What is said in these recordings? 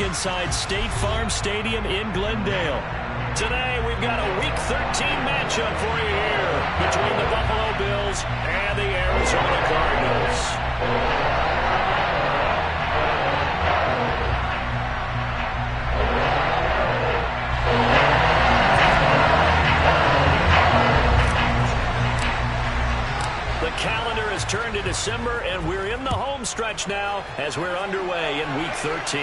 inside State Farm Stadium in Glendale. Today, we've got a Week 13 matchup for you here between the Buffalo Bills and the Arizona Cardinals. The calendar has turned to December, and we're in the home stretch now as we're underway in Week 13.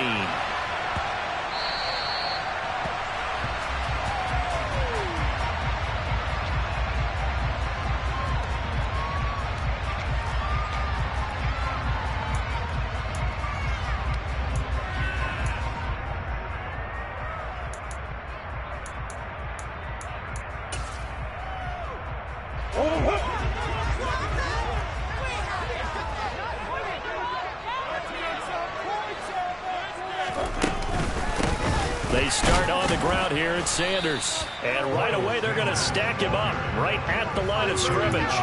They start on the ground here at Sanders. And right away, they're going to stack him up right at the line of scrimmage.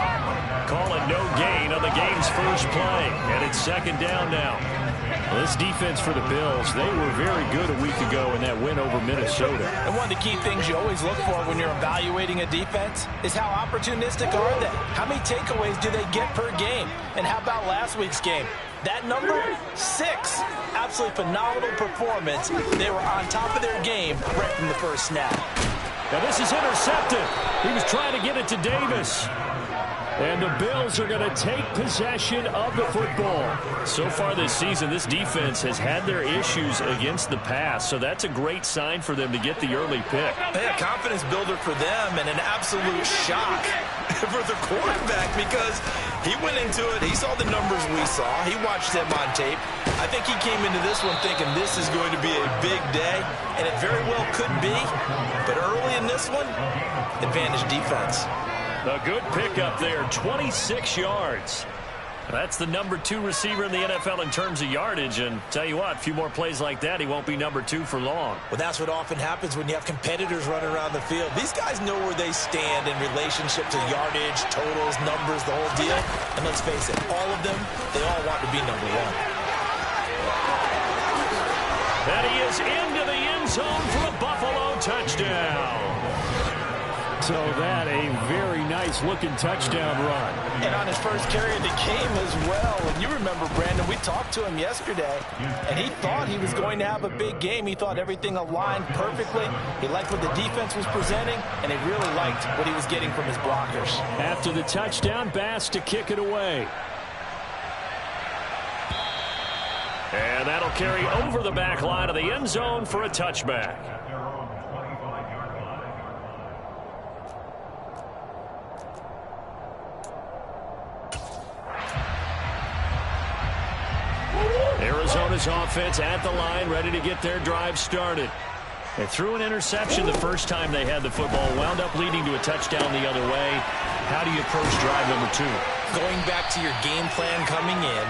Call it no gain on the game's first play. And it's second down now. Well, this defense for the Bills, they were very good a week ago in that win over Minnesota. And one of the key things you always look for when you're evaluating a defense is how opportunistic are they? How many takeaways do they get per game? And how about last week's game? That number, 6. Absolutely phenomenal performance. They were on top of their game right from the first snap. Now this is intercepted. He was trying to get it to Davis. And the Bills are going to take possession of the football. So far this season, this defense has had their issues against the pass, so that's a great sign for them to get the early pick. A confidence builder for them and an absolute shock for the quarterback because he went into it. He saw the numbers we saw. He watched them on tape. I think he came into this one thinking this is going to be a big day, and it very well could be. But early in this one, advantage defense. A good pickup there, 26 yards. That's the number 2 receiver in the NFL in terms of yardage. And tell you what, a few more plays like that, he won't be number 2 for long. Well, that's what often happens when you have competitors running around the field. These guys know where they stand in relationship to yardage, totals, numbers, the whole deal. And let's face it, all of them, they all want to be number 1. And he is into the end zone for a Buffalo touchdown. So that a very nice-looking touchdown run. And on his first carry of the game as well. And you remember, Brandon, we talked to him yesterday, and he thought he was going to have a big game. He thought everything aligned perfectly. He liked what the defense was presenting, and he really liked what he was getting from his blockers. After the touchdown, Bass to kick it away. And that'll carry over the back line of the end zone for a touchback. Arizona's offense at the line, ready to get their drive started. They threw an interception the first time they had the football, wound up leading to a touchdown the other way. How do you approach drive number 2? Going back to your game plan coming in,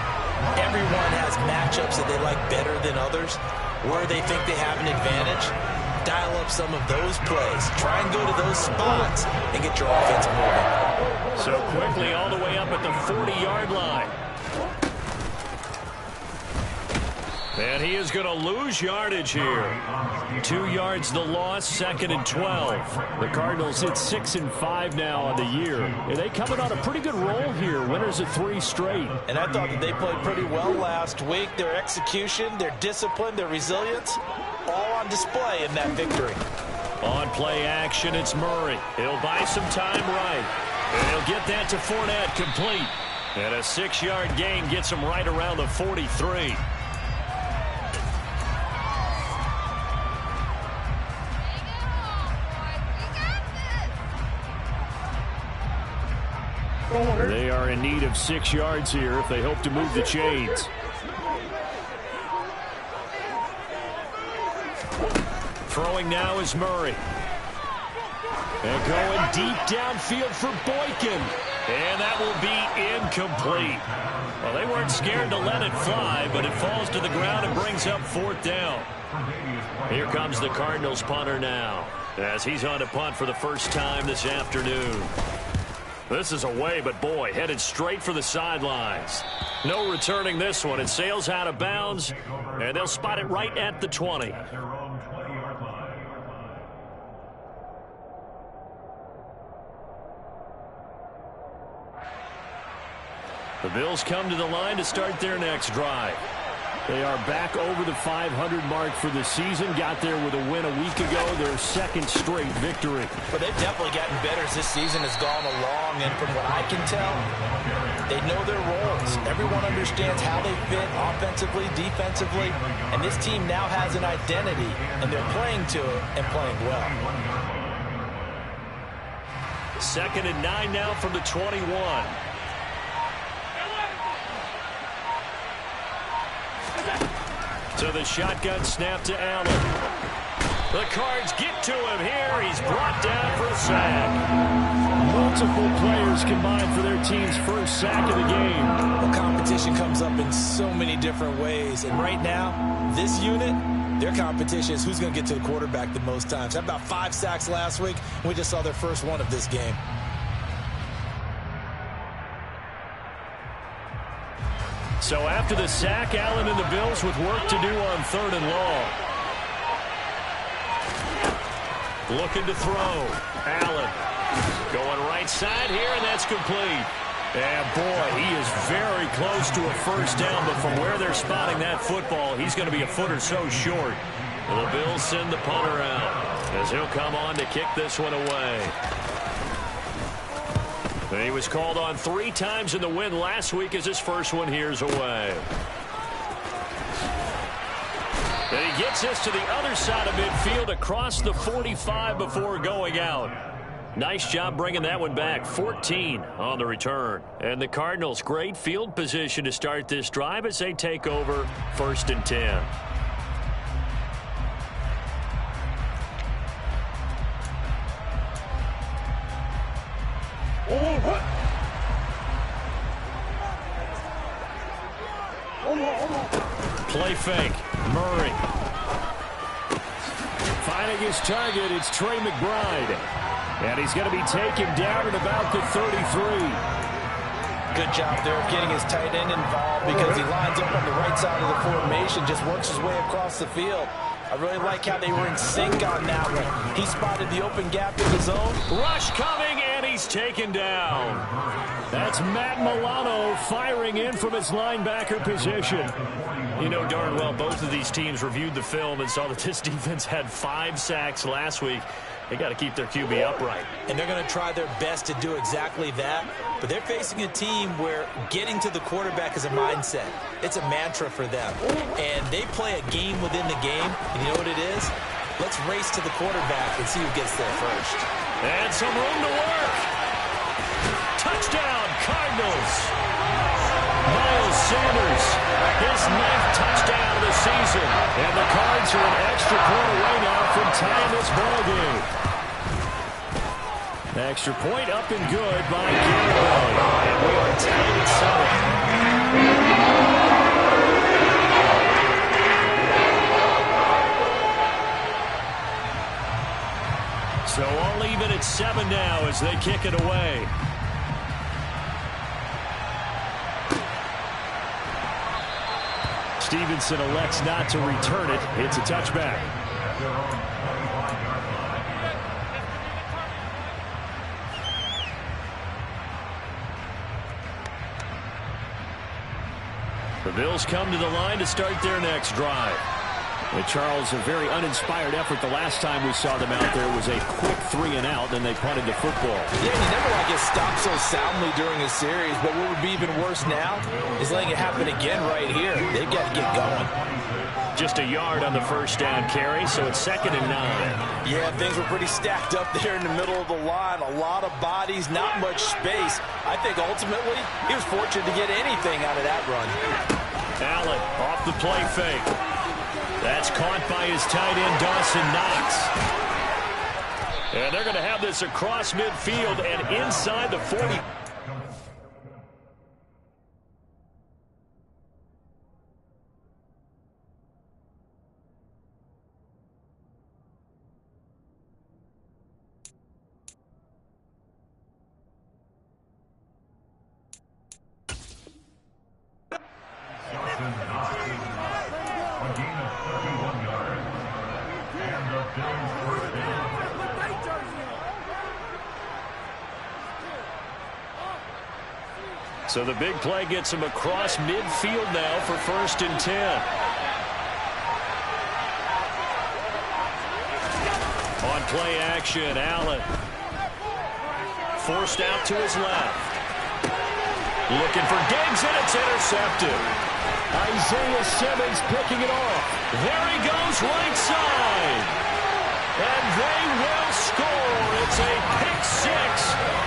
everyone has matchups that they like better than others, where they think they have an advantage. Dial up some of those plays. Try and go to those spots and get your offense moving. So quickly all the way up at the 40-yard line. And he is going to lose yardage here. 2 yards the loss, 2nd and 12. The Cardinals hit 6-5 now on the year. And they coming on a pretty good roll here. Winners of 3 straight. And I thought that they played pretty well last week. Their execution, their discipline, their resilience, all on display in that victory. On play action, it's Murray. He'll buy some time right. And he'll get that to Fournette complete. And a 6-yard gain gets him right around the 43. They are in need of 6 yards here if they hope to move the chains. Throwing now is Murray. And going deep downfield for Boykin. And that will be incomplete. Well, they weren't scared to let it fly, but it falls to the ground and brings up 4th down. Here comes the Cardinals punter now, as he's on to punt for the first time this afternoon. This is away, but boy, headed straight for the sidelines. No returning this one. It sails out of bounds, and they'll spot it right at the 20. The Bills come to the line to start their next drive. They are back over the 500 mark for the season. Got there with a win a week ago, their second straight victory. But they've definitely gotten better as this season has gone along, and from what I can tell, they know their roles. Everyone understands how they fit offensively, defensively, and this team now has an identity, and they're playing to it and playing well. 2nd and 9 now from the 21. To the shotgun snap to Allen. The Cards get to him here. He's brought down for a sack. Multiple players combined for their team's first sack of the game. Well, competition comes up in so many different ways. And right now, this unit, their competition is who's going to get to the quarterback the most times. Had about 5 sacks last week, and we just saw their first one of this game. So after the sack, Allen and the Bills with work to do on 3rd and long. Looking to throw. Allen going right side here, and that's complete. And boy, he is very close to a first down, but from where they're spotting that football, he's going to be a foot or so short. The Bills send the punter out as he'll come on to kick this one away. He was called on 3 times in the win last week as his first one here's away. And he gets this to the other side of midfield across the 45 before going out. Nice job bringing that one back. 14 on the return. And the Cardinals, great field position to start this drive as they take over 1st and 10. Play fake. Murray. Finding his target, it's Trey McBride. And he's going to be taken down at about the 33. Good job there of getting his tight end involved because he lines up on the right side of the formation, just works his way across the field. I really like how they were in sync on that one. He spotted the open gap in the zone. Rush coming, and he's taken down. That's Matt Milano firing in from his linebacker position. You know darn well both of these teams reviewed the film and saw that this defense had 5 sacks last week. They got to keep their QB upright. And they're going to try their best to do exactly that. But they're facing a team where getting to the quarterback is a mindset. It's a mantra for them. And they play a game within the game. And you know what it is? Let's race to the quarterback and see who gets there first. And some room to work. Touchdown, Cardinals. Miles Sanders, his 9th touchdown of the season. And the Cards are an extra point away now from tying this ball game. Extra point up and good by Garrett. And we are tied at 7. So all even at 7 now as they kick it away. Stevenson elects not to return it. It's a touchback. The Bills come to the line to start their next drive. And Charles, a very uninspired effort. The last time we saw them out there was a quick 3 and out, then they punted the football. Yeah, you never want to get stopped so soundly during a series, but what would be even worse now is letting it happen again right here. They've got to get going. Just a yard on the first down carry, so it's 2nd and 9. Yeah, things were pretty stacked up there in the middle of the line. A lot of bodies, not much space. I think ultimately he was fortunate to get anything out of that run. Allen off the play fake. That's caught by his tight end, Dawson Knox. And they're going to have this across midfield and inside the 40. So the big play gets him across midfield now for 1st and 10. On play action, Allen. Forced out to his left. Looking for Diggs, and it's intercepted. Isaiah Simmons picking it off. There he goes, right side. And they will score. It's a pick six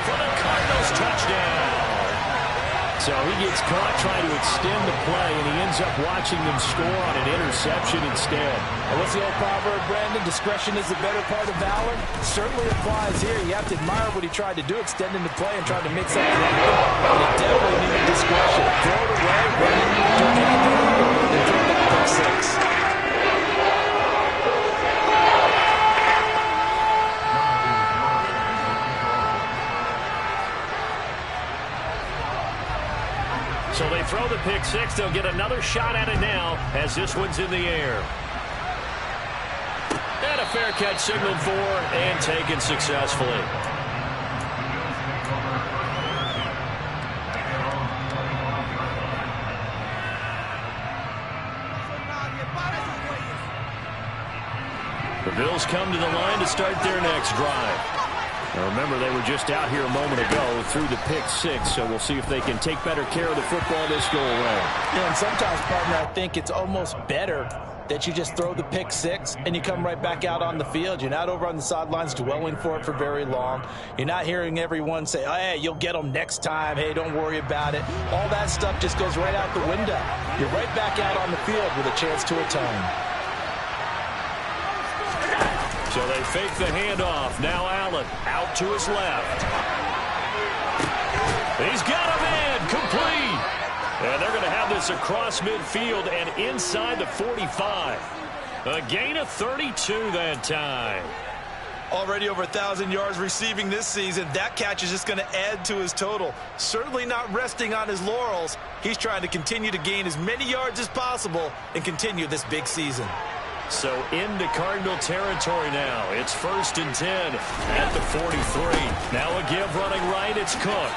for the Cardinals touchdown. So he gets caught trying to extend the play, and he ends up watching them score on an interception instead. And what's the old proverb, Brandon? Discretion is the better part of valor. Certainly applies here. You have to admire what he tried to do, extending the play and trying to mix up the happen. But he definitely needed discretion. Throw it away, run it, do anything, and throw that pick six. So they throw the pick six. They'll get another shot at it now as this one's in the air. And a fair catch signaled for and taken successfully. The Bills come to the line to start their next drive. Now remember, they were just out here a moment ago through the pick six, so we'll see if they can take better care of the football this go around. Yeah, and sometimes, partner, I think it's almost better that you just throw the pick six and you come right back out on the field. You're not over on the sidelines dwelling for it for very long. You're not hearing everyone say, oh, hey, you'll get them next time. Hey, don't worry about it. All that stuff just goes right out the window. You're right back out on the field with a chance to atone. So they fake the handoff. Now Allen out to his left. He's got a man complete. And they're going to have this across midfield and inside the 45. A gain of 32 that time. Already over 1,000 yards receiving this season. That catch is just going to add to his total. Certainly not resting on his laurels. He's trying to continue to gain as many yards as possible and continue this big season. So into Cardinal territory now. It's 1st and 10 at the 43. Now a give running right. It's Cook.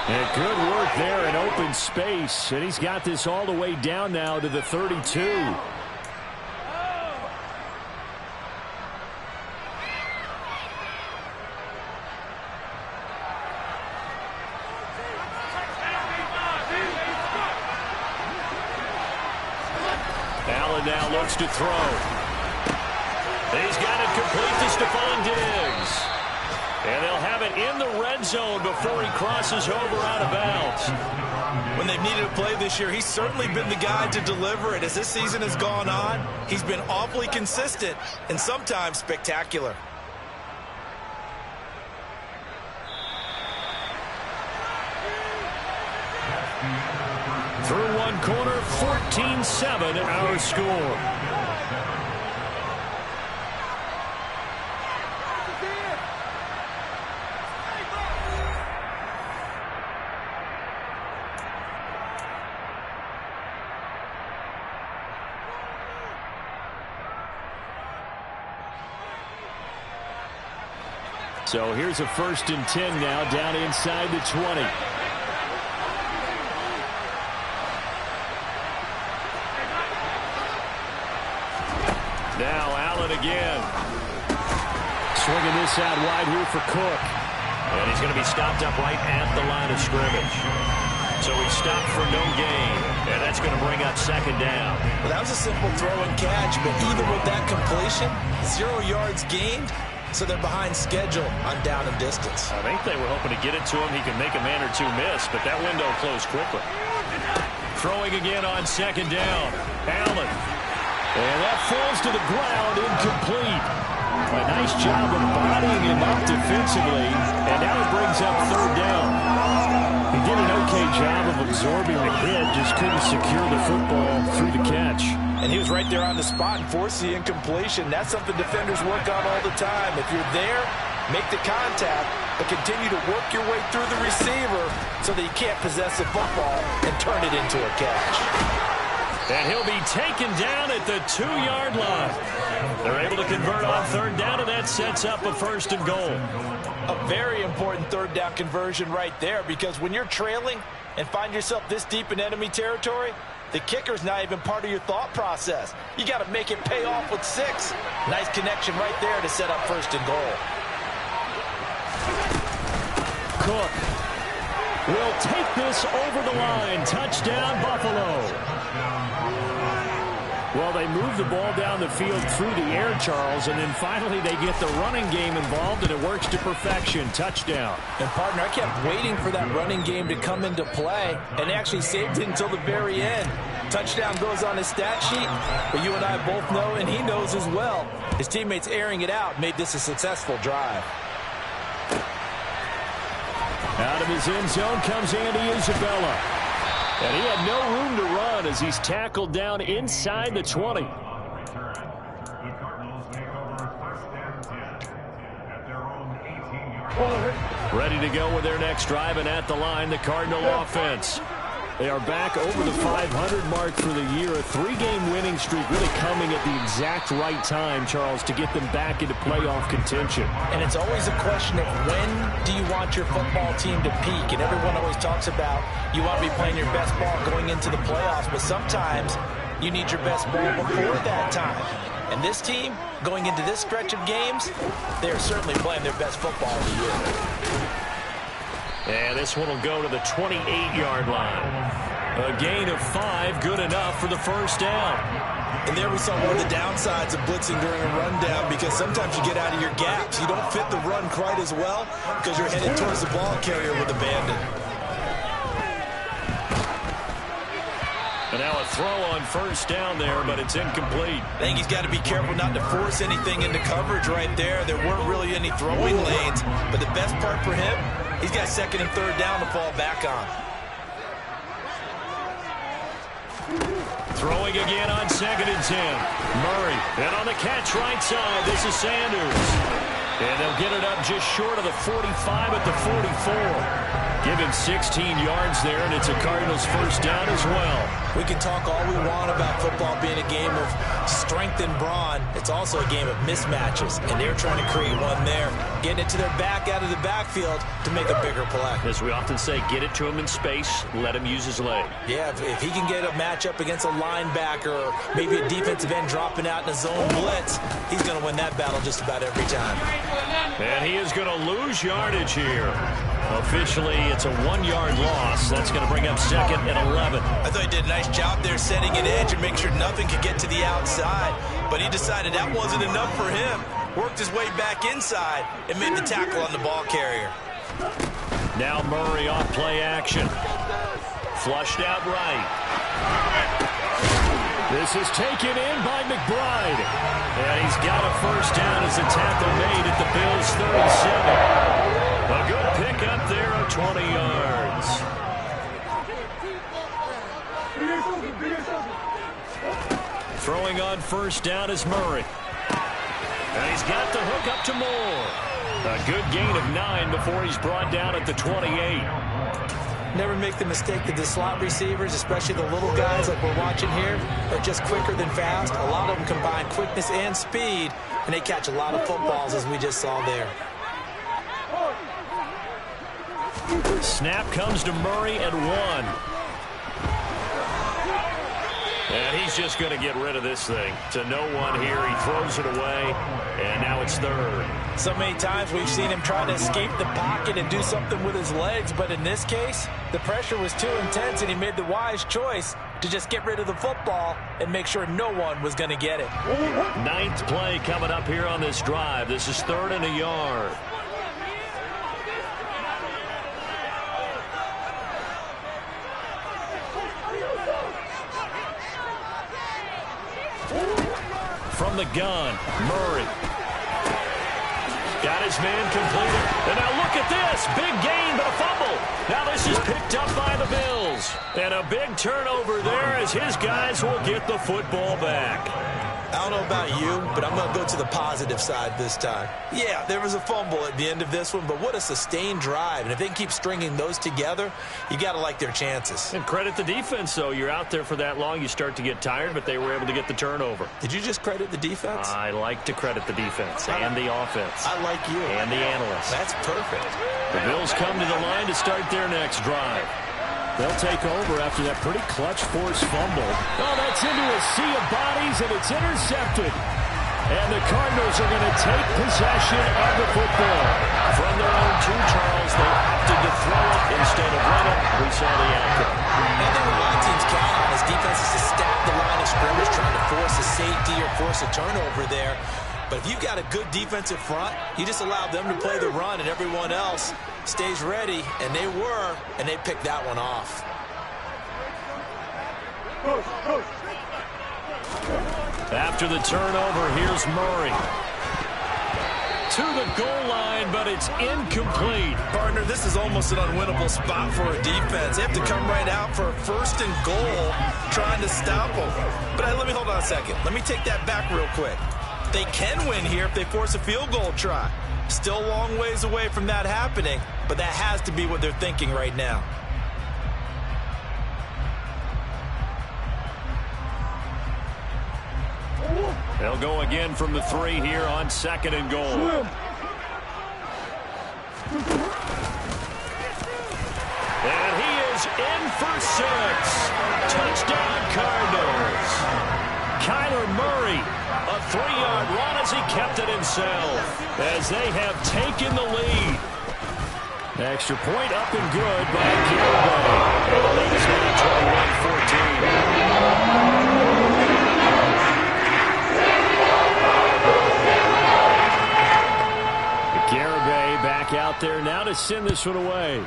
And good work there in open space. And he's got this all the way down now to the 32. Allen now looks to throw. He's got it complete to Stephon Diggs. And they'll have it in the red zone before he crosses over out of bounds. When they've needed a play this year, he's certainly been the guy to deliver it. As this season has gone on, he's been awfully consistent and sometimes spectacular. Through one quarter, 14-7 our score. So here's a 1st and 10 now down inside the 20. Now Allen again. Swinging this out wide here for Cook. And he's going to be stopped up right at the line of scrimmage. So he's stopped for no gain. And that's going to bring up 2nd down. Well, that was a simple throw and catch, but even with that completion, 0 yards gained. So they're behind schedule on down and distance. I think they were hoping to get it to him. He can make a man or two miss, but that window closed quickly. Throwing again on 2nd down. Allen. And that falls to the ground, incomplete. A nice job of bodying him up defensively, and now it brings up 3rd down. He did an okay job of absorbing the hit, just couldn't secure the football through the catch. And he was right there on the spot and forced the incompletion. That's something defenders work on all the time. If you're there, make the contact, but continue to work your way through the receiver so that you can't possess the football and turn it into a catch. And he'll be taken down at the 2-yard line. They're able to convert on third down, and that sets up a 1st and goal. A very important third down conversion right there, because when you're trailing and find yourself this deep in enemy territory, the kicker's not even part of your thought process. You got to make it pay off with 6. Nice connection right there to set up 1st and goal. Cook will take this over the line. Touchdown, Buffalo. Well, they move the ball down the field through the air, Charles, and then finally they get the running game involved, and it works to perfection. Touchdown. And, partner, I kept waiting for that running game to come into play, and actually saved it until the very end. Touchdown goes on his stat sheet, but you and I both know, and he knows as well, his teammates airing it out made this a successful drive. Out of his end zone comes Andy Isabella. And he had no room to run as he's tackled down inside the 20. Ready to go with their next drive, and at the line, the Cardinal offense. They are back over the 500 mark for the year. A 3-game winning streak really coming at the exact right time, Charles, to get them back into playoff contention. And it's always a question of when do you want your football team to peak? And everyone always talks about you want to be playing your best ball going into the playoffs, but sometimes you need your best ball before that time. And this team, going into this stretch of games, they are certainly playing their best football of the year. And this one will go to the 28-yard line. A gain of 5, good enough for the 1st down. And there we saw one of the downsides of blitzing during a rundown, because sometimes you get out of your gaps. You don't fit the run quite as well because you're headed towards the ball carrier with abandon. And now a throw on 1st down there, but it's incomplete. I think he's got to be careful not to force anything into coverage right there. There weren't really any throwing lanes, but the best part for him, he's got 2nd and 3rd down to fall back on. Throwing again on 2nd and 10. Murray, and on the catch right side, this is Sanders. And they'll get it up just short of the 45 at the 44. Give him 16 yards there, and it's a Cardinals 1st down as well. We can talk all we want about football being a game of strength and brawn. It's also a game of mismatches, and they're trying to create one there, getting it to their back out of the backfield to make a bigger play. As we often say, get it to him in space, let him use his leg. Yeah, if he can get a matchup against a linebacker or maybe a defensive end dropping out in a zone blitz, he's going to win that battle just about every time. And he is going to lose yardage here. Officially, it's a 1-yard loss. That's going to bring up 2nd and 11. I thought he did a nice job there setting an edge and make sure nothing could get to the outside. But he decided that wasn't enough for him. Worked his way back inside and made the tackle on the ball carrier. Now Murray off play action. Flushed out right. This is taken in by McBride. And he's got a 1st down as a tackle made at the Bills' 37. A good pick up there of 20 yards. Throwing on 1st down is Murray. And he's got the hook up to Moore. A good gain of 9 before he's brought down at the 28. Never make the mistake that the slot receivers, especially the little guys like we're watching here, are just quicker than fast. A lot of them combine quickness and speed, and they catch a lot of footballs, as we just saw there. Snap comes to Murray at 1. And he's just going to get rid of this thing. To no one here. He throws it away, and now it's 3rd. So many times we've seen him try to escape the pocket and do something with his legs, but in this case, the pressure was too intense, and he made the wise choice to just get rid of the football and make sure no one was going to get it. 9th play coming up here on this drive. This is 3rd and a yard. From the gun, Murray. Got his man completed. And now look at this. Big gain, but a fumble. Now this is picked up by the Bills. And a big turnover there as his guys will get the football back. I don't know about you, but I'm going to go to the positive side this time. Yeah, there was a fumble at the end of this one, but what a sustained drive. And if they can keep stringing those together, you got to like their chances. And credit the defense, though. You're out there for that long, you start to get tired, but they were able to get the turnover. Did you just credit the defense? I like to credit the defense and the offense. I like you. And the analysts. That's perfect. The Bills come to the line to start their next drive. They'll take over after that pretty clutch forced fumble. Oh, that's into a sea of bodies, and it's intercepted. And the Cardinals are going to take possession of the football. From their own 2, Charles, they opted to throw it instead of run it. We saw the outcome. And then a lot of teams count on his defense is to stack the line of scrimmage, trying to force a safety or force a turnover there. But if you've got a good defensive front, you just allow them to play the run, and everyone else stays ready, and they picked that one off. After the turnover, here's Murray. To the goal line, but it's incomplete. Partner, this is almost an unwinnable spot for a defense. They have to come right out for a 1st and goal, trying to stop them. But let me hold on a second. Let me take that back real quick. They can win here if they force a field goal try. Still a long ways away from that happening, but that has to be what they're thinking right now. They'll go again from the 3 here on 2nd and goal. And he is in for 6. Touchdown, Cardinals. Kyler Murray, a 3-yard run as he kept it himself, as they have taken the lead. Extra point up and good by Garibay. And the lead is now 21-14. Garibay back out there now to send this one away.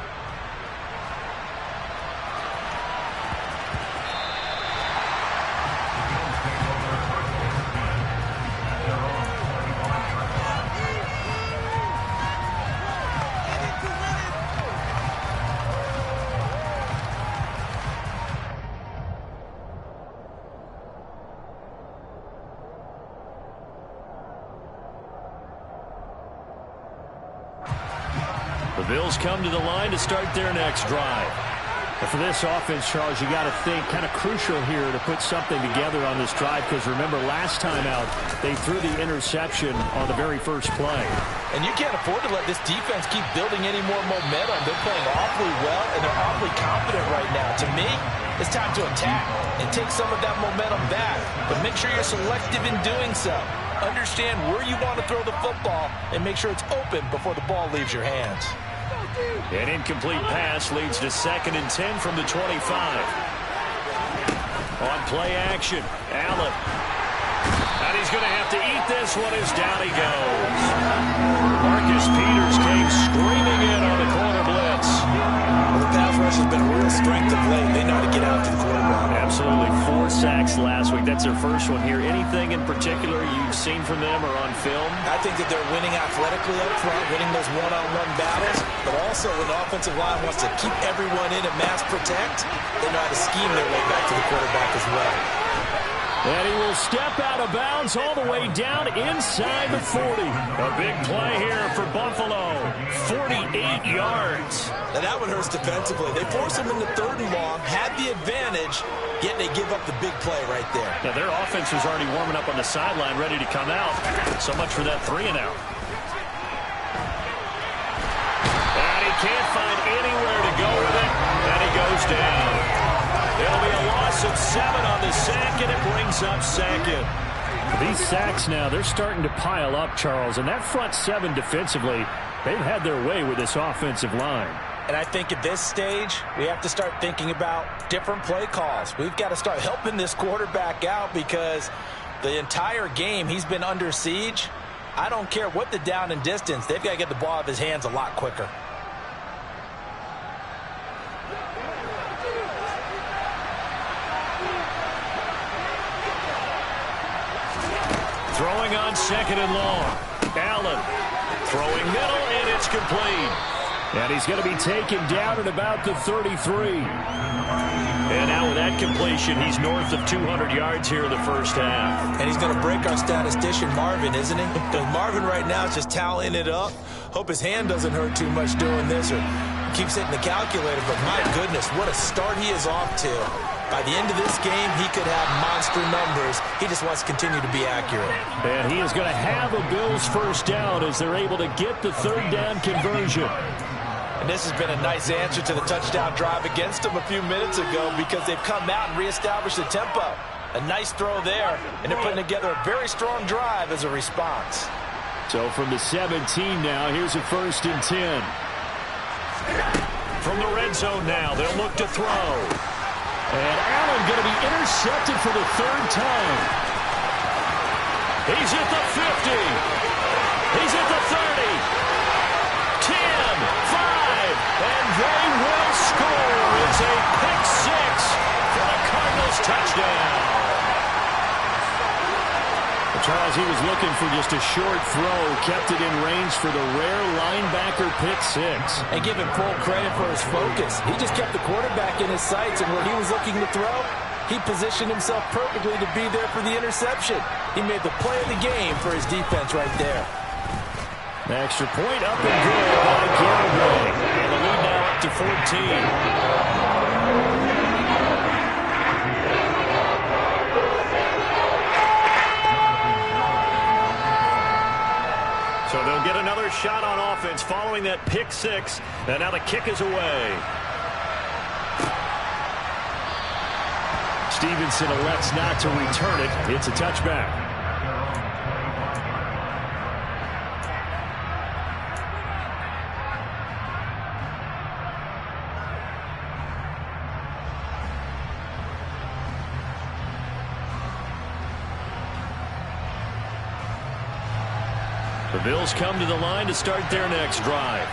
The Bills come to the line to start their next drive. And for this offense, Charles, you got to think kind of crucial here to put something together on this drive, because remember last time out they threw the interception on the very first play. And you can't afford to let this defense keep building any more momentum. They're playing awfully well, and they're awfully confident right now. To me, it's time to attack and take some of that momentum back. But make sure you're selective in doing so. Understand where you want to throw the football and make sure it's open before the ball leaves your hands. An incomplete pass leads to 2nd and 10 from the 25. On play action, Allen. And he's going to have to eat this one as down he goes. Marcus Peters came screaming in on the corner blitz. Well, the pass rush has been a real strength of late. They know how to get out to the quarterback. Absolutely. 4 sacks last week. That's their first one here. Anything in particular you've seen from them or on film? I think that they're winning athletically up front, winning those one-on-one battles, but also when the offensive line wants to keep everyone in and mass protect, they know how to scheme their way back to the quarterback as well. And he will step out of bounds all the way down inside the 40. A big play here for Buffalo. 48 yards. Now that one hurts defensively. They force him into 3rd and long, had the advantage, yet they give up the big play right there. Now their offense was already warming up on the sideline, ready to come out. So much for that 3 and out. And he can't find anywhere to go with it. And he goes down. It'll be a loss of 7 on the sack, and it brings up 2nd. These sacks now, they're starting to pile up, Charles. And that front 7 defensively, they've had their way with this offensive line. And I think at this stage, we have to start thinking about different play calls. We've got to start helping this quarterback out because the entire game he's been under siege. I don't care what the down and distance. They've got to get the ball out of his hands a lot quicker. Throwing on 2nd and long. Allen throwing middle, and it's complete. And he's going to be taken down at about the 33. And now with that completion, he's north of 200 yards here in the first half. And he's going to break our statistician, Marvin, isn't he? Because Marvin right now is just tallying it up. Hope his hand doesn't hurt too much doing this or keeps hitting the calculator. But my goodness, what a start he is off to. By the end of this game, he could have monster numbers. He just wants to continue to be accurate. And he is going to have a Bills first down as they're able to get the third down conversion. And this has been a nice answer to the touchdown drive against them a few minutes ago because they've come out and reestablished the tempo. A nice throw there, and they're putting together a very strong drive as a response. So from the 17 now, here's a 1st and 10. From the red zone now, they'll look to throw. And Allen going to be intercepted for the 3rd time. He's at the 50. He's at the 30. 10, 5, and they will score. It's a pick 6 for the Cardinals touchdown. Charles, he was looking for just a short throw, kept it in range for the rare linebacker pick 6. And give him full credit for his focus. He just kept the quarterback in his sights, and where he was looking to throw, he positioned himself perfectly to be there for the interception. He made the play of the game for his defense right there. The extra point up and good by Gilroy. And the lead now up to 14. So they'll get another shot on offense following that pick 6. And now the kick is away. Stevenson elects not to return it. It's a touchback. The Bills come to the line to start their next drive.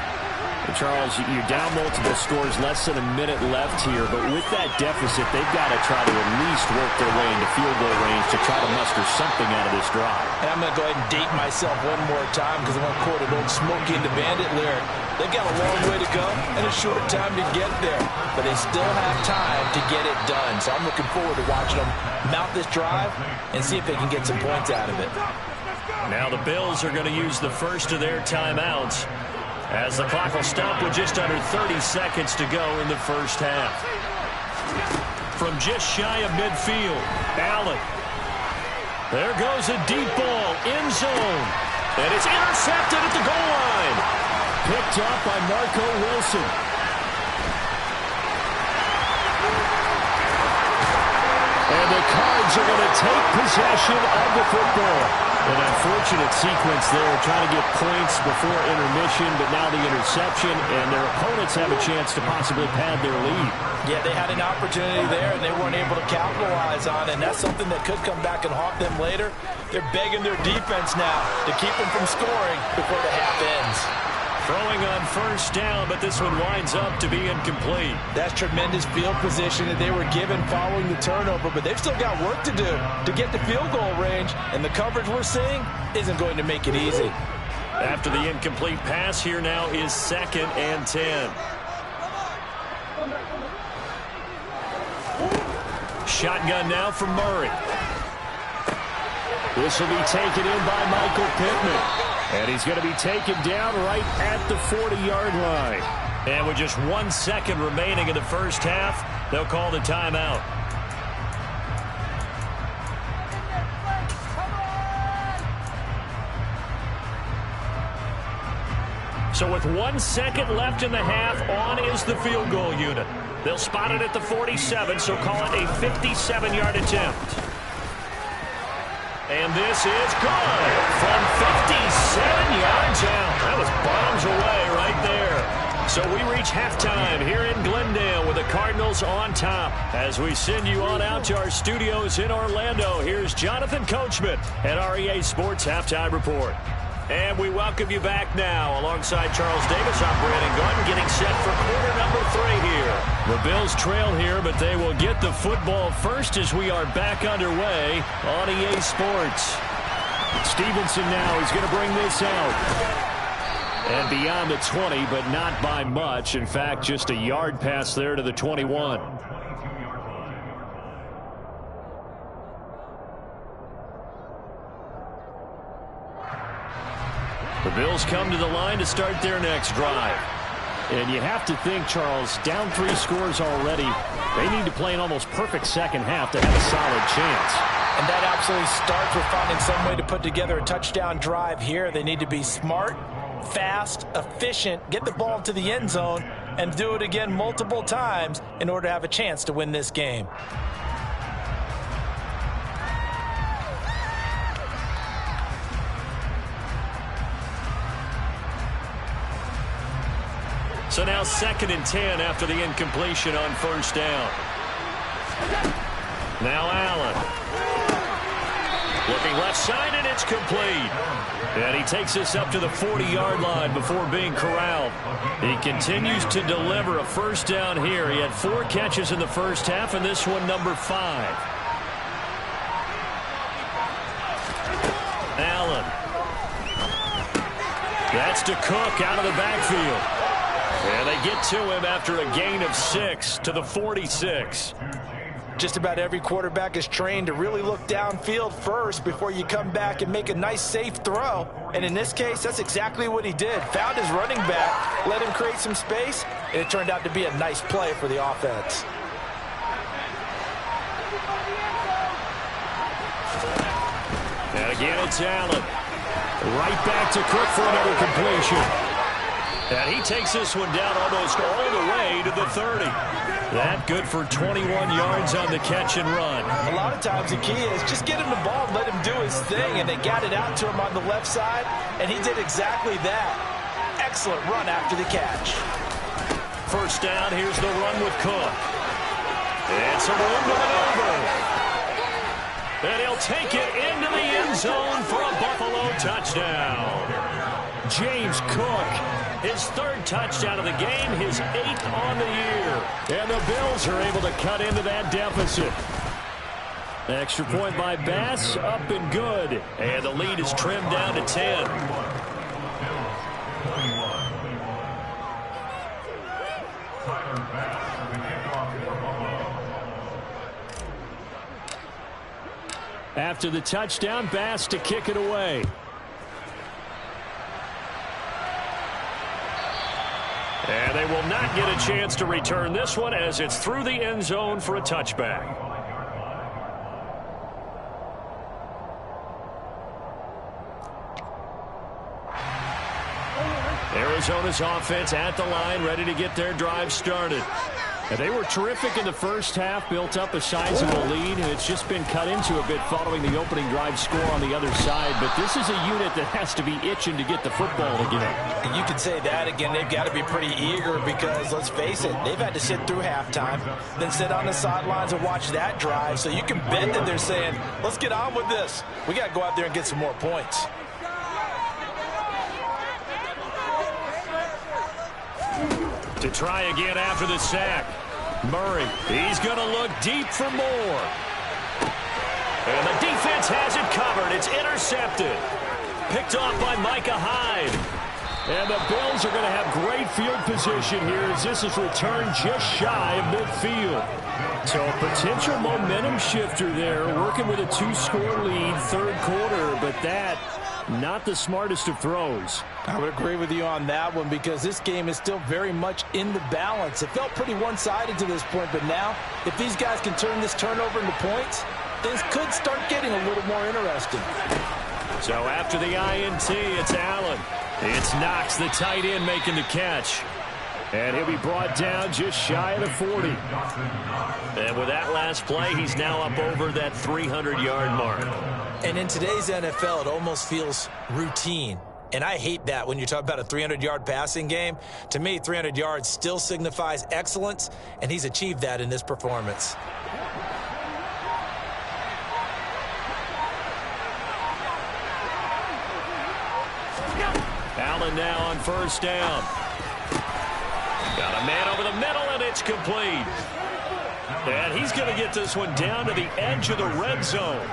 And Charles, you're down multiple scores, less than a minute left here, but with that deficit, they've got to try to at least work their way into field goal range to try to muster something out of this drive. And I'm going to go ahead and date myself one more time because I want to quote an old Smokey and the Bandit lyric. They've got a long way to go and a short time to get there, but they still have time to get it done. So I'm looking forward to watching them mount this drive and see if they can get some points out of it. Now the Bills are going to use the first of their timeouts as the clock will stop with just under 30 seconds to go in the first half. From just shy of midfield, Allen. There goes a deep ball, end zone. And it's intercepted at the goal line. Picked up by Marco Wilson. And the Cards are going to take possession of the football. An unfortunate sequence there, trying to get points before intermission, but now the interception, and their opponents have a chance to possibly pad their lead. Yeah, they had an opportunity there, and they weren't able to capitalize on it, and that's something that could come back and haunt them later. They're begging their defense now to keep them from scoring before the half ends. Throwing on first down, but this one winds up to be incomplete. That's tremendous field position that they were given following the turnover, but they've still got work to do to get the field goal range, and the coverage we're seeing isn't going to make it easy. After the incomplete pass, here now is 2nd and 10. Shotgun now from Murray. This will be taken in by Michael Pittman. And he's going to be taken down right at the 40-yard line. And with just 1 second remaining in the first half, they'll call the timeout. So with 1 second left in the half, on is the field goal unit. They'll spot it at the 47, so call it a 57-yard attempt. And this is good from 57 yards out. That was bombs away right there. So we reach halftime here in Glendale with the Cardinals on top. As we send you on out to our studios in Orlando, here's Jonathan Coachman at our EA Sports Halftime Report. And we welcome you back now alongside Charles Davis. I'm Brandon Gordon getting set for quarter number 3 here. The Bills trail here, but they will get the football first as we are back underway on EA Sports. Stevenson now is going to bring this out. And beyond the 20, but not by much. In fact, just a yard pass there to the 21. The Bills come to the line to start their next drive. And you have to think, Charles, down 3 scores already. They need to play an almost perfect second half to have a solid chance. And that absolutely starts with finding some way to put together a touchdown drive here. They need to be smart, fast, efficient, get the ball to the end zone, and do it again multiple times in order to have a chance to win this game. So now 2nd and 10 after the incompletion on first down. Now Allen. Looking left side, and it's complete. And he takes us up to the 40-yard line before being corralled. He continues to deliver a first down here. He had 4 catches in the first half, and this one number 5. Allen. That's to Cook out of the backfield. And they get to him after a gain of 6 to the 46. Just about every quarterback is trained to really look downfield first before you come back and make a nice, safe throw. And in this case, that's exactly what he did. Found his running back, let him create some space, and it turned out to be a nice play for the offense. And again, it's Allen. Right back to Cook for another completion. And he takes this one down almost all the way to the 30. That good for 21 yards on the catch and run. A lot of times the key is just get him the ball and let him do his thing, and they got it out to him on the left side, and he did exactly that. Excellent run after the catch. First down, here's the run with Cook. And some room to maneuver. And he'll take it into the end zone for a Buffalo touchdown. James Cook. His 3rd touchdown of the game, his 8th on the year. And the Bills are able to cut into that deficit. Extra point by Bass, up and good. And the lead is trimmed down to 10. After the touchdown, Bass to kick it away. And they will not get a chance to return this one as it's through the end zone for a touchback. Arizona's offense at the line, ready to get their drive started. And they were terrific in the first half, built up a sizable lead, and it's just been cut into a bit following the opening drive score on the other side. But this is a unit that has to be itching to get the football again. And you could say that again. They've got to be pretty eager because, let's face it, they've had to sit through halftime, then sit on the sidelines and watch that drive. So you can bet that they're saying, let's get on with this. We got to go out there and get some more points. To try again after the sack. Murray, he's going to look deep for more. And the defense has it covered. It's intercepted. Picked off by Micah Hyde. And the Bills are going to have great field position here as this is returned just shy of midfield. So a potential momentum shifter there, working with a 2-score lead, 3rd quarter, but that not the smartest of throws. I would agree with you on that one because this game is still very much in the balance. It felt pretty one-sided to this point, but now if these guys can turn this turnover into points, things could start getting a little more interesting. So after the INT, it's Allen. It's Knox, the tight end, making the catch. And he'll be brought down just shy of the 40. And with that last play, he's now up over that 300-yard mark. And in today's NFL, it almost feels routine. And I hate that when you talk about a 300-yard passing game. To me, 300 yards still signifies excellence, and he's achieved that in this performance. Allen now on first down. Got a man over the middle, and it's complete. And he's going to get this one down to the edge of the red zone.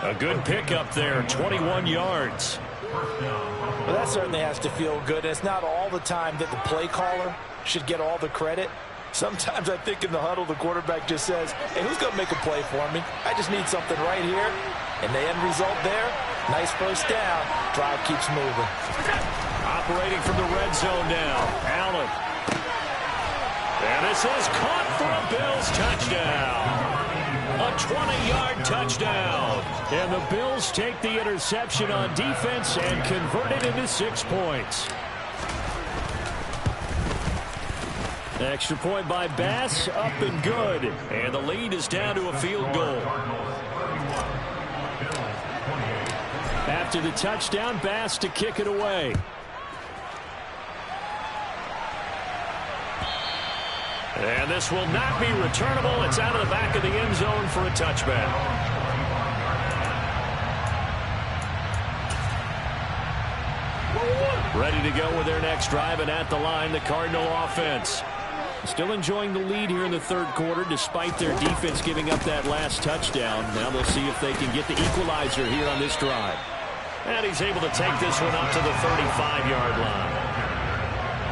A good pickup there, 21 yards. Well, that certainly has to feel good. It's not all the time that the play caller should get all the credit. Sometimes I think in the huddle, the quarterback just says, hey, who's going to make a play for me? I just need something right here. And the end result there, nice first down. Drive keeps moving. Operating from the red zone now, Allen. And this is caught for a Bills touchdown. A 20-yard touchdown. And the Bills take the interception on defense and convert it into 6 points. Extra point by Bass, up and good. And the lead is down to a field goal. After the touchdown, Bass to kick it away. And this will not be returnable. It's out of the back of the end zone for a touchback. Ready to go with their next drive, and at the line, the Cardinal offense. Still enjoying the lead here in the third quarter, despite their defense giving up that last touchdown. Now they'll see if they can get the equalizer here on this drive. And he's able to take this one up to the 35-yard line.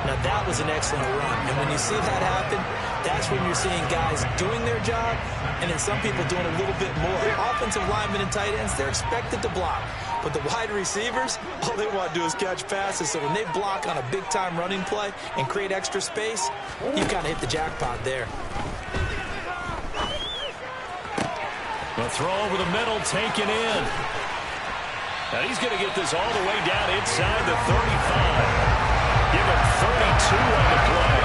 Now, that was an excellent run. And when you see that happen, that's when you're seeing guys doing their job and then some people doing a little bit more. Offensive linemen and tight ends, they're expected to block. But the wide receivers, all they want to do is catch passes. So when they block on a big-time running play and create extra space, you kind of hit the jackpot there. The throw over the middle, taken in. Now he's going to get this all the way down inside the 35. Give him 32 on the play.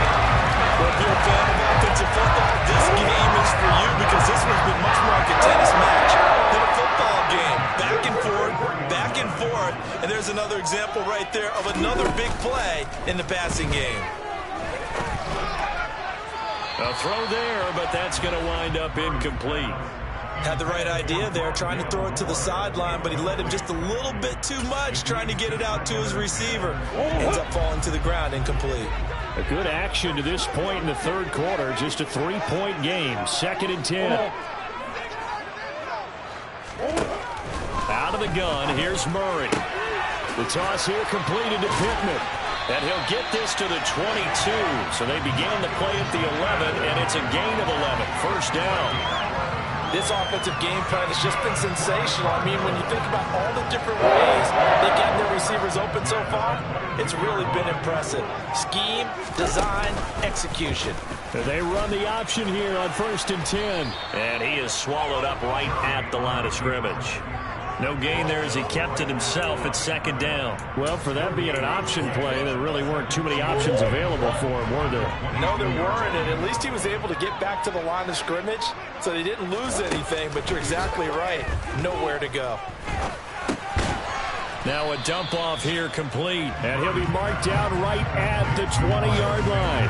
Well, if you're a fan of offensive football, this game is for you because this one's been much more like a tennis match than a football game. Back and forth, and there's another example right there of another big play in the passing game. A throw there, but that's going to wind up incomplete. Had the right idea there, trying to throw it to the sideline, but he let him just a little bit too much, trying to get it out to his receiver. Ends up falling to the ground, incomplete. A good action to this point in the third quarter. Just a 3-point game. 2nd and 10. Out of the gun, here's Murray. The toss here completed to Pittman. And he'll get this to the 22. So they began the play at the 11, and it's a gain of 11. First down. This offensive game plan has just been sensational. I mean, when you think about all the different ways they've gotten their receivers open so far, it's really been impressive. Scheme, design, execution. They run the option here on 1st and 10. And he is swallowed up right at the line of scrimmage. No gain there as he kept it himself at 2nd down. Well, for that being an option play, there really weren't too many options available for him, were there? No, there weren't, and at least he was able to get back to the line of scrimmage, so they didn't lose anything, but you're exactly right. Nowhere to go. Now a dump off here complete, and he'll be marked down right at the 20-yard line.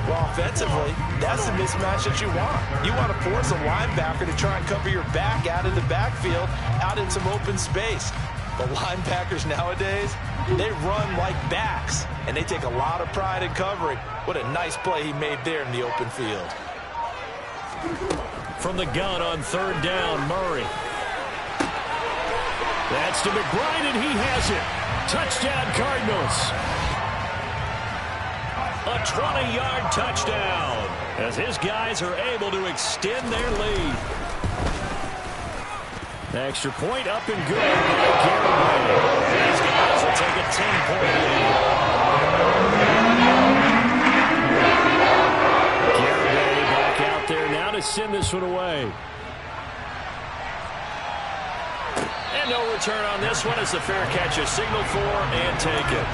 Well, offensively, that's the mismatch that you want. You want to force a linebacker to try and cover your back out of the backfield, out in some open space. But linebackers nowadays, they run like backs, and they take a lot of pride in covering. What a nice play he made there in the open field. From the gun on 3rd down, Murray. That's to McBride, and he has it. Touchdown, Cardinals. A 20-yard touchdown as his guys are able to extend their lead. Extra point up and good by Garrett. These guys will take a 10-point lead. Garrett back out there now to send this one away. And no return on this one as the fair catch is signaled for and taken.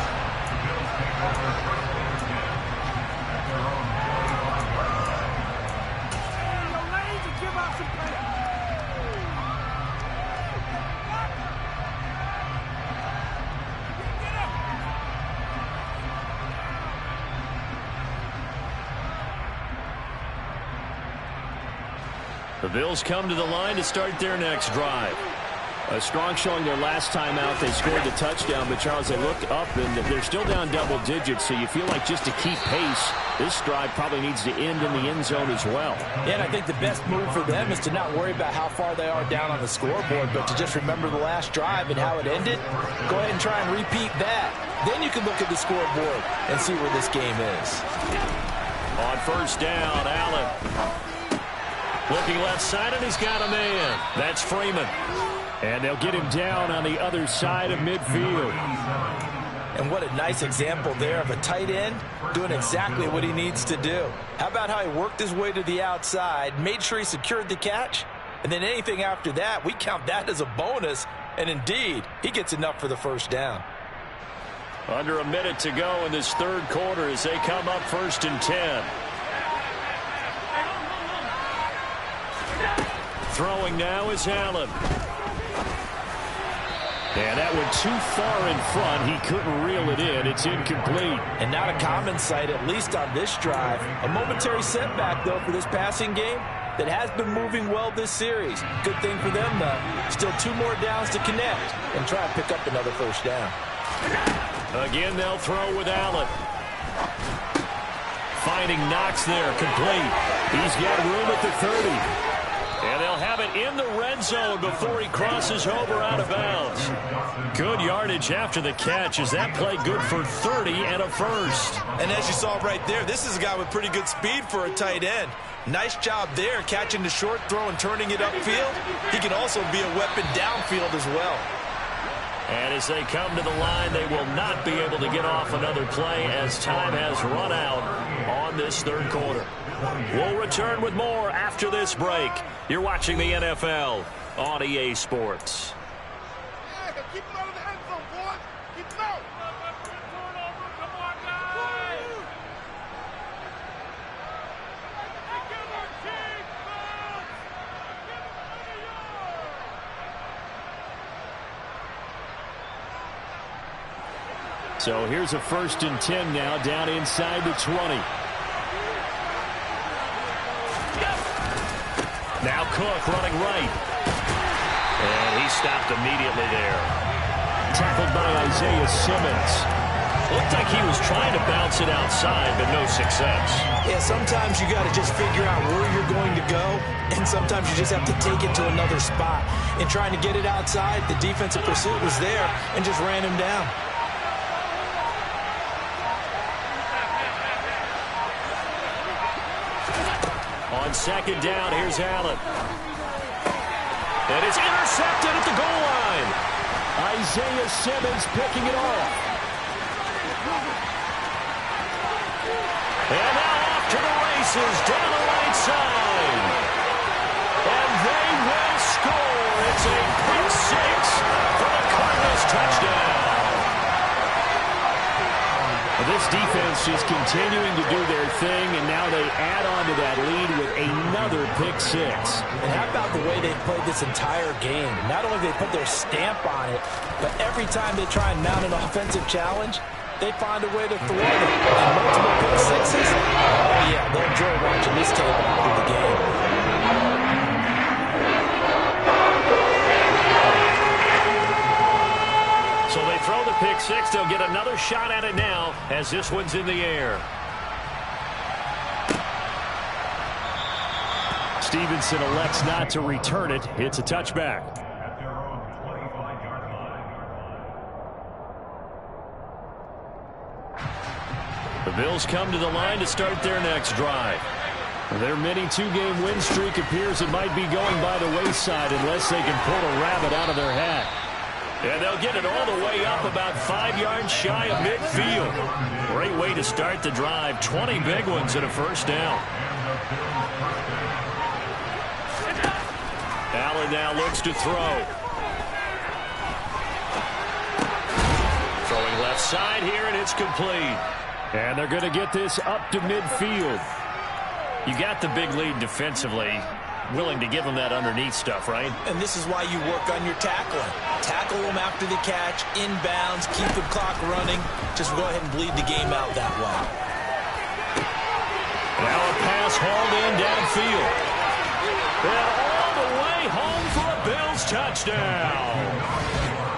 The Bills come to the line to start their next drive. A strong showing their last time out. They scored the touchdown, but Charles, they look up and they're still down double digits, so you feel like just to keep pace, this drive probably needs to end in the end zone as well. Yeah, and I think the best move for them is to not worry about how far they are down on the scoreboard, but to just remember the last drive and how it ended. Go ahead and try and repeat that. Then you can look at the scoreboard and see where this game is. On first down, Allen. Looking left side, and he's got a man. That's Freeman. And they'll get him down on the other side of midfield. And what a nice example there of a tight end doing exactly what he needs to do. How about how he worked his way to the outside, made sure he secured the catch, and then anything after that, we count that as a bonus. And indeed, he gets enough for the first down. Under a minute to go in this third quarter as they come up 1st and 10. Throwing now is Allen. And that went too far in front. He couldn't reel it in. It's incomplete. And not a common sight, at least on this drive. A momentary setback, though, for this passing game that has been moving well this series. Good thing for them, though. Still 2 more downs to connect and try and pick up another first down. Again, they'll throw with Allen. Finding Knox there, complete. He's got room at the 30. And they'll have it in the red zone before he crosses over out of bounds. Good yardage after the catch. Is that play good for 30 and a first? And as you saw right there, this is a guy with pretty good speed for a tight end. Nice job there, catching the short throw and turning it upfield. He can also be a weapon downfield as well. And as they come to the line, they will not be able to get off another play as time has run out on this third quarter. We'll return with more after this break. You're watching the NFL on EA Sports. Keep it out of the end zone, boys. Keep it out. So here's a 1st and 10 now, down inside the 20. Now Cook running right. And he stopped immediately there. Tackled by Isaiah Simmons. Looked like he was trying to bounce it outside, but no success. Yeah, sometimes you got to just figure out where you're going to go, and sometimes you just have to take it to another spot. In trying to get it outside, the defensive pursuit was there and just ran him down. On 2nd down, here's Allen. And it's intercepted at the goal line. Isaiah Simmons picking it off. And now off to the races down the right side. And they will score. It's a pick 6 for the Cardinals touchdown. This defense just continuing to do their thing, and now they add on to that lead with another pick 6. And how about the way they've played this entire game? Not only do they put their stamp on it, but every time they try and mount an offensive challenge, they find a way to thwart it. And multiple pick 6s, oh yeah, they'll enjoy watching this tape after the game. So they throw the pick 6. They'll get another shot at it now as this one's in the air. Stevenson elects not to return it. It's a touchback. The Bills come to the line to start their next drive. Their mini 2-game win streak appears it might be going by the wayside unless they can pull a rabbit out of their hat. And they'll get it all the way up about 5 yards shy of midfield. Great way to start the drive. 20 big ones and a first down. Allen now looks to throw. Throwing left side here, and it's complete. And they're going to get this up to midfield. You got the big lead defensively. Willing to give them that underneath stuff, right? And this is why you work on your tackling. Tackle them after the catch, inbounds, keep the clock running. Just go ahead and bleed the game out that way. Now a pass hauled in downfield. And all the way home for a Bills touchdown.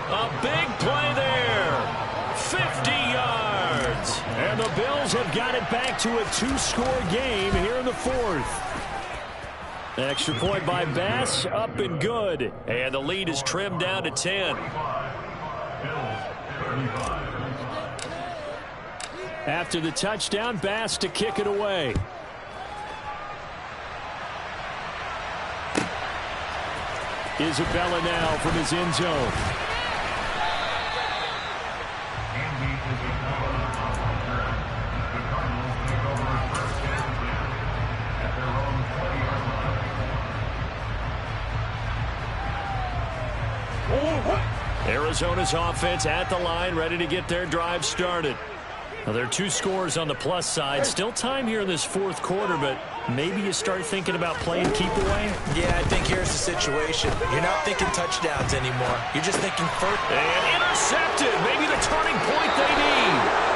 A big play there. 50 yards. And the Bills have got it back to a 2-score game here in the fourth. Extra point by Bass, up and good. And the lead is trimmed down to 10. After the touchdown, Bass to kick it away. Isabella now from his end zone. Arizona's offense at the line, ready to get their drive started. Well, there are 2 scores on the plus side. Still time here in this fourth quarter, but maybe you start thinking about playing keep away? Yeah, I think here's the situation. You're not thinking touchdowns anymore. You're just thinking first. And intercepted. Maybe the turning point they need.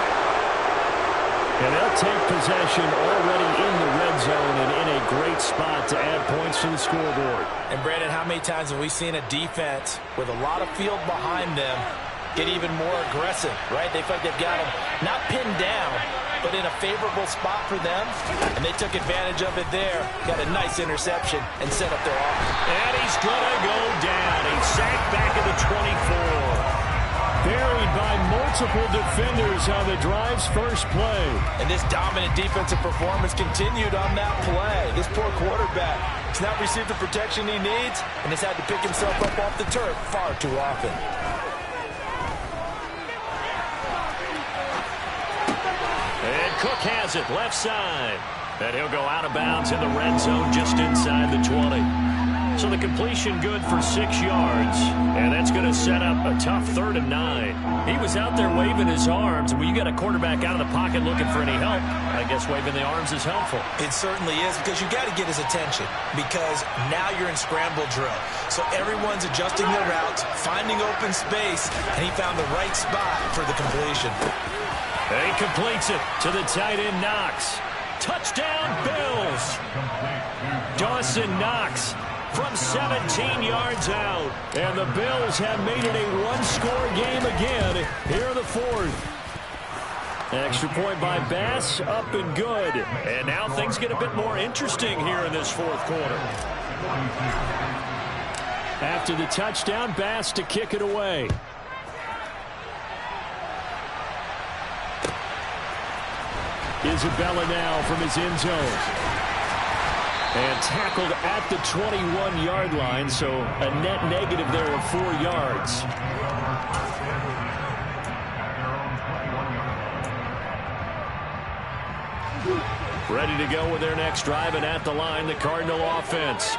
And they'll take possession already in the red zone and in a great spot to add points to the scoreboard. And, Brandon, how many times have we seen a defense with a lot of field behind them get even more aggressive, right? They feel like they've got them not pinned down, but in a favorable spot for them, and they took advantage of it there. Got a nice interception and set up their offense. And he's going to go down. He's sacked back at the 24. Buried by multiple defenders on the drive's first play. And this dominant defensive performance continued on that play. This poor quarterback has not received the protection he needs and has had to pick himself up off the turf far too often. And Cook has it left side. And he'll go out of bounds in the red zone just inside the 20. So the completion good for 6 yards. And that's going to set up a tough 3rd and 9. He was out there waving his arms. And when you got a quarterback out of the pocket looking for any help, I guess waving the arms is helpful. It certainly is, because you got to get his attention, because now you're in scramble drill. So everyone's adjusting their routes, finding open space, and he found the right spot for the completion. And he completes it to the tight end Knox. Touchdown Bills. Dawson Knox from 17 yards out. And the Bills have made it a 1-score game again here in the fourth. Extra point by Bass, up and good. And now things get a bit more interesting here in this fourth quarter. After the touchdown, Bass to kick it away. Isabella now from his end zone. And tackled at the 21-yard line, so a net negative there of 4 yards. Ready to go with their next drive, and at the line, the Cardinal offense.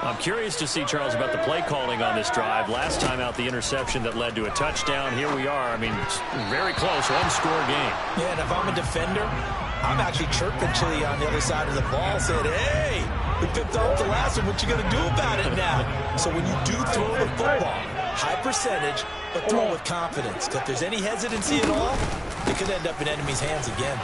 I'm curious to see, Charles, about the play calling on this drive. Last time out, the interception that led to a touchdown. Here we are. I mean, very close, 1-score game. Yeah, and if I'm a defender, I'm actually chirping Chili on the other side of the ball, saying, hey, we picked off the last one. What you going to do about it now? So when you do throw the football, high percentage, but throw with confidence. Because if there's any hesitancy at all, it could end up in enemy's hands again.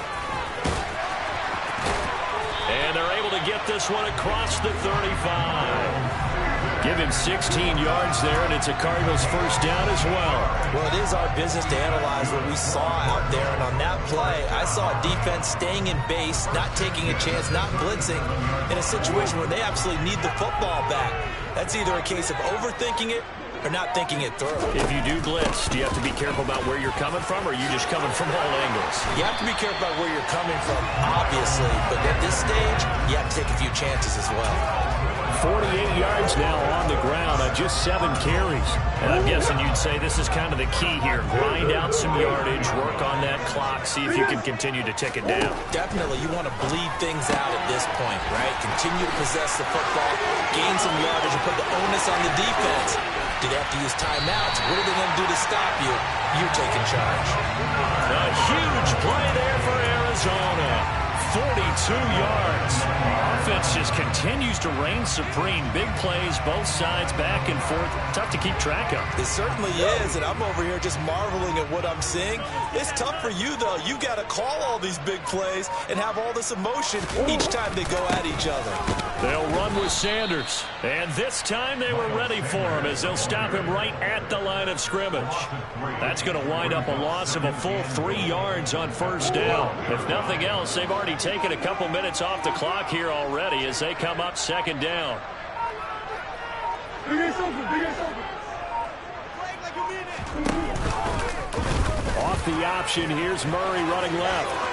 And they're able to get this one across the 35. Give him 16 yards there, and it's a Cardinals first down as well. Well, it is our business to analyze what we saw out there, and on that play, I saw a defense staying in base, not taking a chance, not blitzing, in a situation where they absolutely need the football back. That's either a case of overthinking it or not thinking it through. If you do blitz, do you have to be careful about where you're coming from, or are you just coming from all angles? You have to be careful about where you're coming from, obviously, but at this stage, you have to take a few chances as well. 48 yards now on the ground on just 7 carries. And I'm guessing you'd say this is kind of the key here. Grind out some yardage, work on that clock, see if you can continue to tick it down. Definitely, you want to bleed things out at this point, right? Continue to possess the football, gain some yardage, and put the onus on the defense. Do they have to use timeouts? What are they going to do to stop you? You're taking charge. A huge play there for Arizona. 42 yards. Offense just continues to reign supreme. Big plays, both sides, back and forth. Tough to keep track of. It certainly is, and I'm over here just marveling at what I'm seeing. It's tough for you, though. You've got to call all these big plays and have all this emotion each time they go at each other. They'll run with Sanders. And this time they were ready for him as they'll stop him right at the line of scrimmage. That's going to wind up a loss of a full 3 yards on first down. If nothing else, they've already taken a couple minutes off the clock here already as they come up second down. Off the option, here's Murray running left.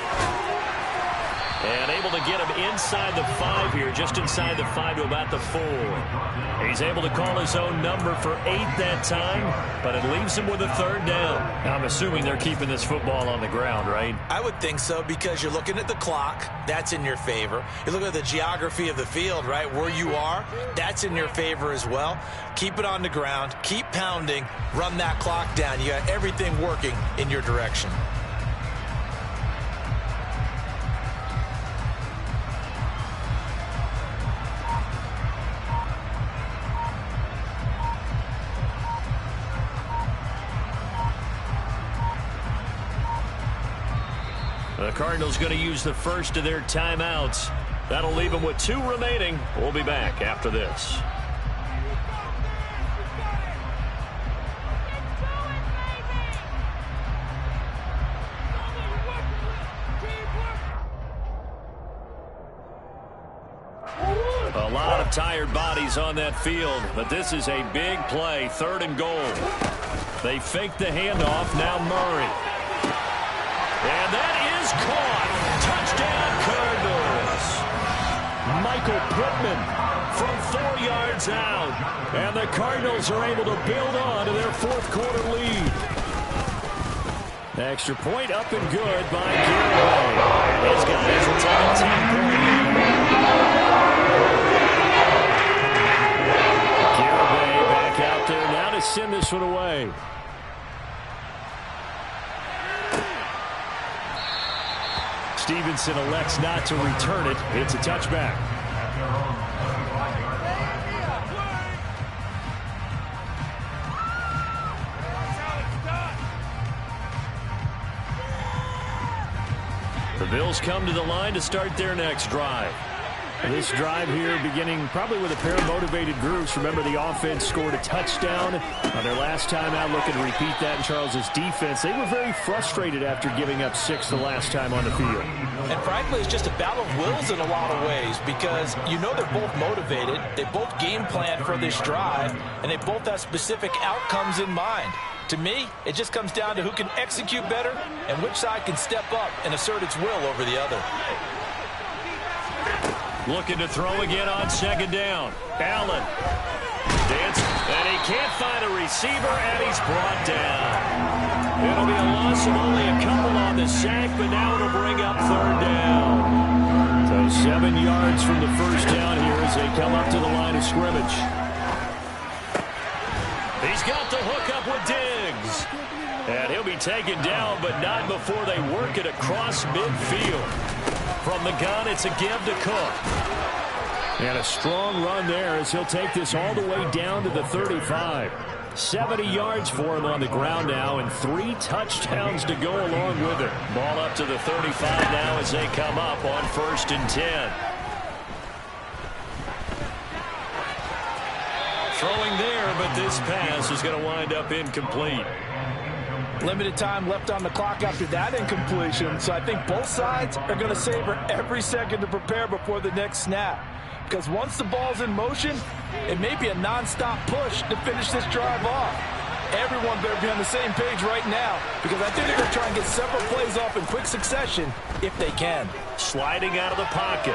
And able to get him inside the 5 here, just inside the 5 to about the 4. He's able to call his own number for 8 that time, but it leaves him with a third down. I'm assuming they're keeping this football on the ground, right? I would think so, because you're looking at the clock. That's in your favor. You're looking at the geography of the field, right? Where you are, that's in your favor as well. Keep it on the ground. Keep pounding. Run that clock down. You got everything working in your direction. The Cardinals going to use the first of their timeouts. That'll leave them with 2 remaining. We'll be back after this. A lot of tired bodies on that field, but this is a big play, 3rd and goal. They fake the handoff, now Murray. And that is caught. Touchdown, Cardinals. Michael Pittman from 4 yards out. And the Cardinals are able to build on to their 4th quarter lead. Extra point up and good by Garraway. Those guys will take a 10-point lead. Garraway back out there now to send this one away. Stevenson elects not to return it. It's a touchback. The Bills come to the line to start their next drive. This drive here beginning probably with a pair of motivated groups. Remember, the offense scored a touchdown on their last time out, looking to repeat that in Charles's defense. They were very frustrated after giving up 6 the last time on the field. And frankly, it's just a battle of wills in a lot of ways, because you know they're both motivated, they both game plan for this drive, and they both have specific outcomes in mind. To me, it just comes down to who can execute better and which side can step up and assert its will over the other. Looking to throw again on second down. Allen. Dance. And he can't find a receiver, and he's brought down. It'll be a loss of only a couple on the sack, but now it'll bring up 3rd down. So 7 yards from the first down here as they come up to the line of scrimmage. He's got the hook up with Diggs. And he'll be taken down, but not before they work it across midfield. From the gun, it's a give to Cook. And a strong run there as he'll take this all the way down to the 35. 70 yards for him on the ground now, and 3 touchdowns to go along with it. Ball up to the 35 now as they come up on 1st and 10. Throwing there, but this pass is going to wind up incomplete. Limited time left on the clock after that incompletion, so I think both sides are going to savor every second to prepare before the next snap. Because once the ball's in motion, it may be a non-stop push to finish this drive off. Everyone better be on the same page right now, because I think they're going to try and get several plays off in quick succession if they can. Sliding out of the pocket.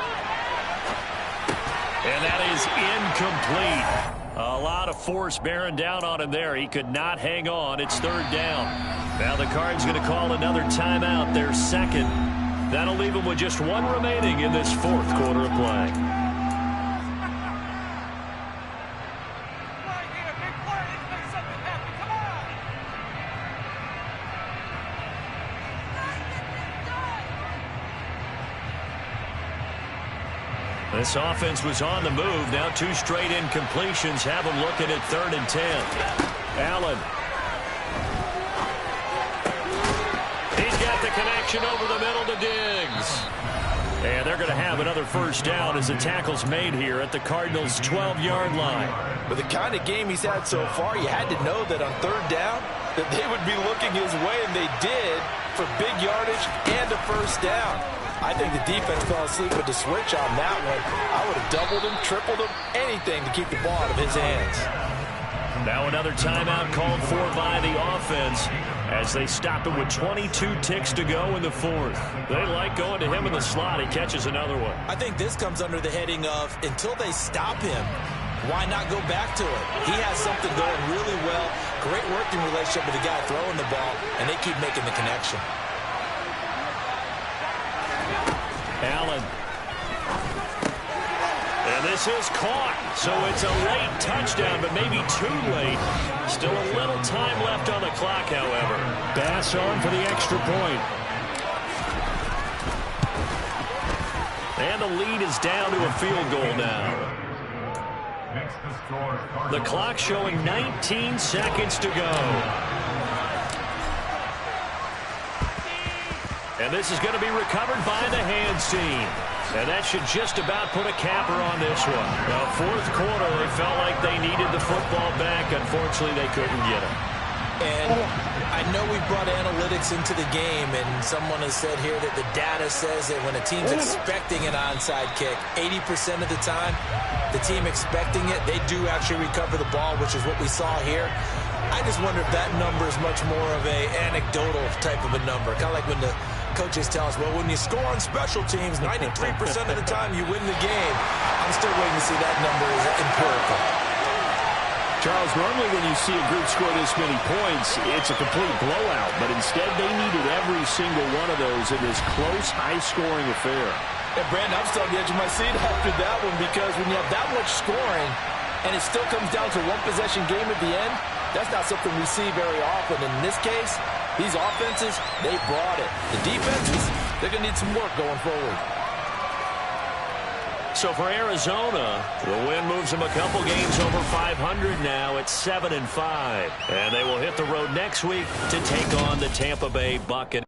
And that is incomplete. A lot of force bearing down on him there. He could not hang on. It's 3rd down. Now the Cards going to call another timeout, their 2nd. That'll leave them with just 1 remaining in this 4th quarter of play. This offense was on the move. Now 2 straight incompletions have them looking at 3rd and 10. Allen. He's got the connection over the middle to Diggs. And they're going to have another first down as the tackle's made here at the Cardinals' 12-yard line. With the kind of game he's had so far, you had to know that on 3rd down that they would be looking his way, and they did, for big yardage and a first down. I think the defense fell asleep with the switch on that one. I would have doubled him, tripled him, anything to keep the ball out of his hands. Now another timeout called for by the offense as they stop it with 22 ticks to go in the 4th. They like going to him in the slot. He catches another one. I think this comes under the heading of until they stop him, why not go back to it? He has something going really well. Great working relationship with the guy throwing the ball, and they keep making the connection. Allen. And this is caught. So it's a late touchdown, but maybe too late. Still a little time left on the clock, however. Bass on for the extra point. And the lead is down to a field goal now. The clock showing 19 seconds to go. And this is going to be recovered by the hands team. And that should just about put a capper on this one. Well, 4th quarter, they felt like they needed the football back. Unfortunately, they couldn't get it. And I know we brought analytics into the game, and someone has said here that the data says that when a team's expecting an onside kick, 80% of the time, the team expecting it, they do actually recover the ball, which is what we saw here. I just wonder if that number is much more of a anecdotal type of a number. Kind of like when the coaches tell us, well, when you score on special teams, 93% of the time you win the game. I'm still waiting to see that number is empirical. Charles, normally when you see a group score this many points, it's a complete blowout. But instead, they needed every single one of those in this close, high-scoring affair. And, Brandon, I'm still on the edge of my seat after that one because when you have that much scoring and it still comes down to one-possession game at the end, that's not something we see very often. In this case, these offenses, they brought it. The defenses, they're going to need some work going forward. So for Arizona, the win moves them a couple games over 500 now at 7-5. And they will hit the road next week to take on the Tampa Bay Buccaneers.